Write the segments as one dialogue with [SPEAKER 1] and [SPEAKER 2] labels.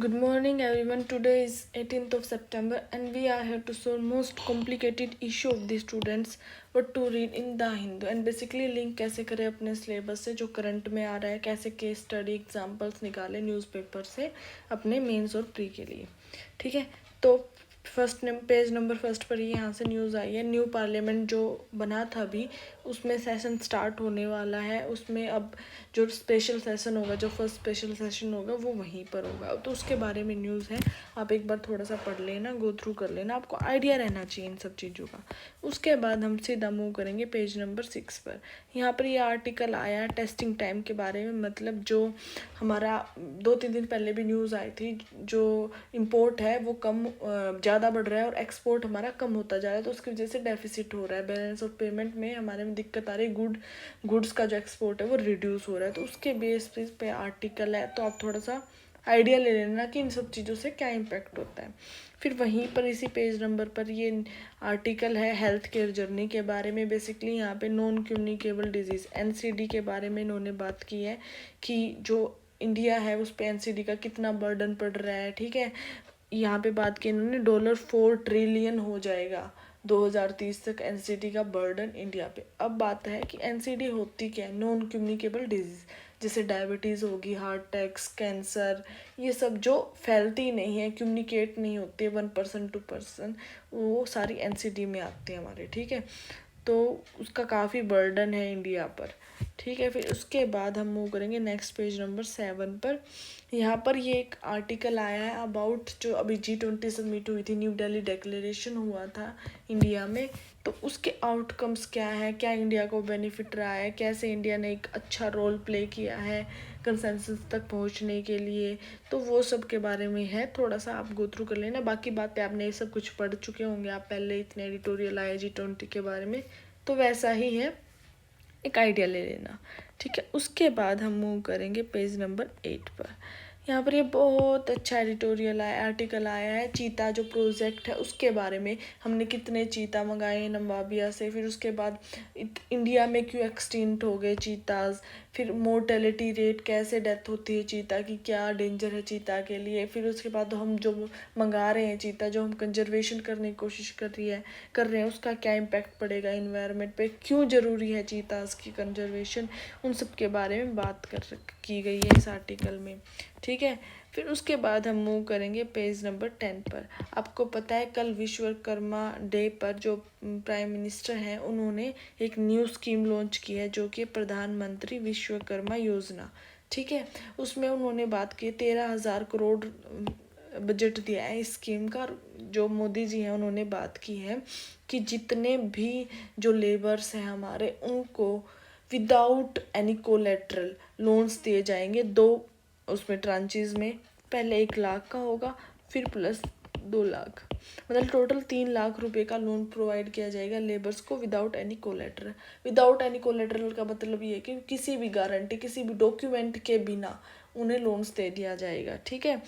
[SPEAKER 1] Good morning everyone. Today is 18th of September and we are here to solve most complicated issue of the students what to read in the Hindu and basically link कैसे करें अपने syllabus से जो current में आ रहा है, कैसे case study examples निकालें न्यूज़पेपर से अपने मेंस और प्री के लिए। ठीक है, तो पेज नंबर फर्स्ट पर ही यहाँ से न्यूज़ आई है। न्यू पार्लियामेंट जो बना था अभी उसमें सेशन स्टार्ट होने वाला है। उसमें अब जो स्पेशल सेशन होगा, जो फर्स्ट स्पेशल सेशन होगा वो वहीं पर होगा, तो उसके बारे में न्यूज़ है। आप एक बार थोड़ा सा पढ़ लेना, गो थ्रू कर लेना, आपको आइडिया रहना चाहिए इन सब चीज़ों का। उसके बाद हम सीधा मूव करेंगे पेज नंबर 6 पर। यहाँ पर ये आर्टिकल आया टेस्टिंग टाइम के बारे में, मतलब जो हमारा 2-3 दिन पहले भी न्यूज़ आई थी, जो इम्पोर्ट है वो कम ज़्यादा बढ़ रहा है और एक्सपोर्ट हमारा कम होता जा रहा है, तो उसकी वजह से डेफिसिट हो रहा है, बैलेंस ऑफ पेमेंट में हमारे में दिक्कत आ रही है। गुड्स का जो एक्सपोर्ट है वो रिड्यूस हो रहा है, तो उसके बेस पे आर्टिकल है। तो आप थोड़ा सा आइडिया ले लेना कि इन सब चीज़ों से क्या इम्पैक्ट होता है। फिर वहीं पर इसी पेज नंबर पर ये आर्टिकल है हेल्थ केयर जर्नी के बारे में। बेसिकली यहाँ पे नॉन कम्युनिकेबल डिजीज़ NCD के बारे में इन्होंने बात की है कि जो इंडिया है उस पर NCD का कितना बर्डन पड़ रहा है। ठीक है, यहाँ पे बात की इन्होंने $4 ट्रिलियन हो जाएगा 2030 तक NCD का बर्डन इंडिया पे। अब बात है कि NCD होती क्या है, नॉन कम्युनिकेबल डिजीज़, जैसे डायबिटीज़ होगी, हार्ट अटैक्स, कैंसर, ये सब जो फैलती नहीं है, कम्युनिकेट नहीं होती है 1% टू पर्सन, वो सारी NCD में आती है हमारे। ठीक है, तो उसका काफ़ी बर्डन है इंडिया पर। ठीक है, फिर उसके बाद हम मूव करेंगे नेक्स्ट पेज नंबर 7 पर। यहाँ पर ये एक आर्टिकल आया है अबाउट जो अभी G20 समिट हुई थी, न्यू दिल्ली डिक्लेरेशन हुआ था इंडिया में, तो उसके आउटकम्स क्या है, क्या इंडिया को बेनिफिट रहा है, कैसे इंडिया ने एक अच्छा रोल प्ले किया है कंसेंसस तक पहुंचने के लिए, तो वो सब के बारे में है। थोड़ा सा आप गो थ्रू कर लेना, बाकी बातें आपने ये सब कुछ पढ़ चुके होंगे, आप पहले इतने एडिटोरियल आए G20 के बारे में, तो वैसा ही है, एक आइडिया ले लेना। ठीक है, उसके बाद हम मूव करेंगे पेज नंबर 8 पर। यहाँ पर ये बहुत अच्छा एडिटोरियल आया, आर्टिकल आया है चीता जो प्रोजेक्ट है उसके बारे में। हमने कितने चीता मंगाए नम्बाबिया से, फिर उसके बाद इंडिया में क्यों एक्सटिंक्ट हो गए चीताज, फिर मोर्टेलिटी रेट, कैसे डेथ होती है चीता की, क्या डेंजर है चीता के लिए, फिर उसके बाद हम जो मंगा रहे हैं चीता, जो हम कंजर्वेशन करने की कोशिश कर रहे हैं उसका क्या इम्पैक्ट पड़ेगा इन्वायरमेंट पे, क्यों ज़रूरी है चीताज की कंजर्वेशन, उन सब के बारे में बात की गई है इस आर्टिकल में। ठीक है, फिर उसके बाद हम मूव करेंगे पेज नंबर 10 पर। आपको पता है कल विश्वकर्मा डे पर जो प्राइम मिनिस्टर हैं उन्होंने एक न्यू स्कीम लॉन्च की है जो कि प्रधानमंत्री विश्वकर्मा योजना। ठीक है, उसमें उन्होंने बात की 13,000 करोड़ बजट दिया है इस स्कीम का। जो मोदी जी हैं उन्होंने बात की है कि जितने भी जो लेबर्स हैं हमारे उनको विदाउट एनी कोलेट्रल लोन्स दिए जाएंगे, दो उसमें ट्रांचेज में, पहले 1 लाख का होगा फिर प्लस 2 लाख, मतलब टोटल 3 लाख रुपए का लोन प्रोवाइड किया जाएगा लेबर्स को without any collateral. Without any collateral का मतलब ये है कि किसी भी गारंटी, किसी भी डॉक्यूमेंट के बिना उन्हें लोन्स दे दिया जाएगा। ठीक है,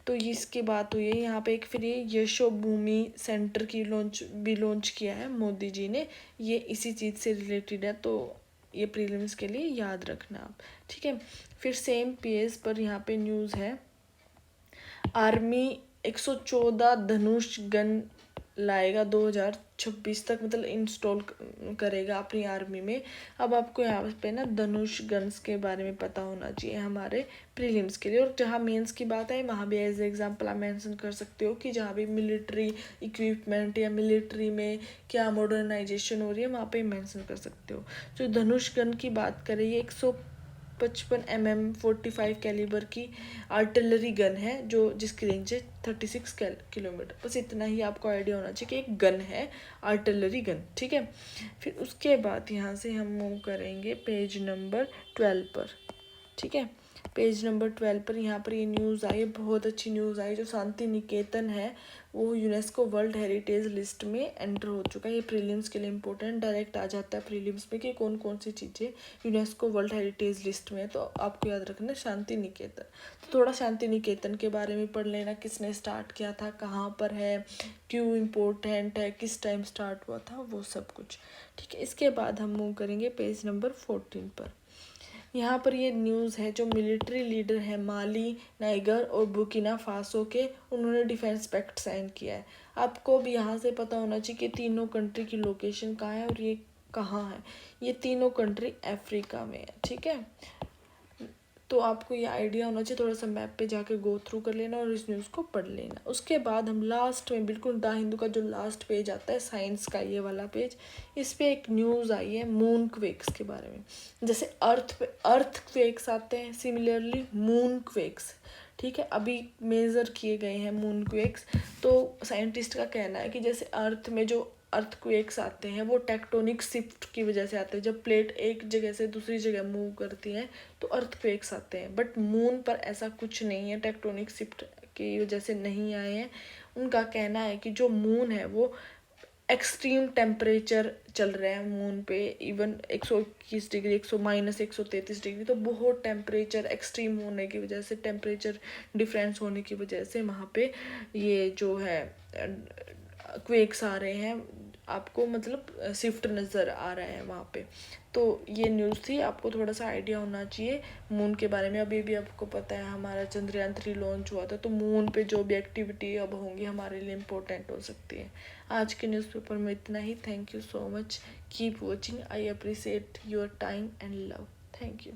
[SPEAKER 1] तो इसकी बात हुई है यहाँ पे। एक फिर ये यशो भूमि सेंटर की लॉन्च किया है मोदी जी ने, ये इसी चीज़ से रिलेटेड है, तो ये प्रीलिम्स के लिए याद रखना आप। ठीक है, फिर सेम पेज पर यहाँ पे न्यूज़ है आर्मी 114 धनुष गन लाएगा 2026 तक, मतलब इंस्टॉल करेगा अपनी आर्मी में। अब आपको यहाँ पे ना धनुष गन्स के बारे में पता होना चाहिए हमारे प्रीलिम्स के लिए, और जहाँ मेंस की बात है वहाँ भी एज एग्जांपल आप मेंशन कर सकते हो कि जहाँ भी मिलिट्री इक्विपमेंट या मिलिट्री में क्या मॉडर्नाइजेशन हो रही है वहाँ पे मेंशन कर सकते हो। जो धनुष गन की बात करें, ये 155 mm 45 कैलिबर की आर्टिलरी गन है जो जिसकी रेंज है 36 किलोमीटर। बस इतना ही आपको आइडिया होना चाहिए कि एक गन है, आर्टिलरी गन। ठीक है, फिर उसके बाद यहाँ से हम मूव करेंगे पेज नंबर 12 पर। ठीक है, पेज नंबर 12 पर यहाँ पर ये न्यूज़ आई, बहुत अच्छी न्यूज़ आई, जो शांति निकेतन है वो यूनेस्को वर्ल्ड हेरिटेज लिस्ट में एंटर हो चुका है। ये प्रीलिम्स के लिए इंपॉर्टेंट, डायरेक्ट आ जाता है प्रीलिम्स में कि कौन कौन सी चीज़ें यूनेस्को वर्ल्ड हेरिटेज लिस्ट में है, तो आपको याद रखना शांति निकेतन। तो थोड़ा शांति निकेतन के बारे में पढ़ लेना, किसने स्टार्ट किया था, कहाँ पर है, क्यों इम्पोर्टेंट है, किस टाइम स्टार्ट हुआ था, वो सब कुछ। ठीक है, इसके बाद हम मूव करेंगे पेज नंबर 14 पर। यहाँ पर ये न्यूज़ है, जो मिलिट्री लीडर है माली, नाइगर और बुर्किना फासो के, उन्होंने डिफेंस पैक्ट साइन किया है। आपको भी यहाँ से पता होना चाहिए कि तीनों कंट्री की लोकेशन कहाँ है और ये कहाँ है। ये तीनों कंट्री अफ्रीका में है, ठीक है। तो आपको ये आइडिया होना चाहिए, थोड़ा सा मैप पे जाके गो थ्रू कर लेना और इस न्यूज़ को पढ़ लेना। उसके बाद हम लास्ट में बिल्कुल द हिंदू का जो लास्ट पेज आता है साइंस का, ये वाला पेज, इस पे एक न्यूज़ आई है मून क्वेक्स के बारे में। जैसे अर्थ पे अर्थ क्वेक्स आते हैं, सिमिलरली मून क्वेक्स, ठीक है, अभी मेज़र किए गए हैं मून क्वेक्स। तो साइंटिस्ट का कहना है कि जैसे अर्थ में जो अर्थक्वेक्स आते हैं वो टेक्टोनिक शिफ्ट की वजह से आते हैं, जब प्लेट एक जगह से दूसरी जगह मूव करती हैं तो अर्थक्वेक्स आते हैं। बट मून पर ऐसा कुछ नहीं है, टेक्टोनिक शिफ्ट की वजह से नहीं आए हैं। उनका कहना है कि जो मून है वो एक्सट्रीम टेम्परेचर चल रहे हैं मून पे, इवन 121 डिग्री, 133 डिग्री, तो बहुत टेम्परेचर एक्सट्रीम होने की वजह से, टेम्परेचर डिफरेंस होने की वजह से वहाँ पे ये जो है क्वेक्स आ रहे हैं, आपको मतलब शिफ्ट नज़र आ रहा है वहाँ पे। तो ये न्यूज़ थी, आपको थोड़ा सा आइडिया होना चाहिए मून के बारे में। अभी भी आपको पता है हमारा चंद्रयान 3 लॉन्च हुआ था, तो मून पे जो भी एक्टिविटी अब होंगी हमारे लिए इम्पोर्टेंट हो सकती है। आज के न्यूज़पेपर में इतना ही। Thank you so much, keep watching, I appreciate your time and love. Thank you.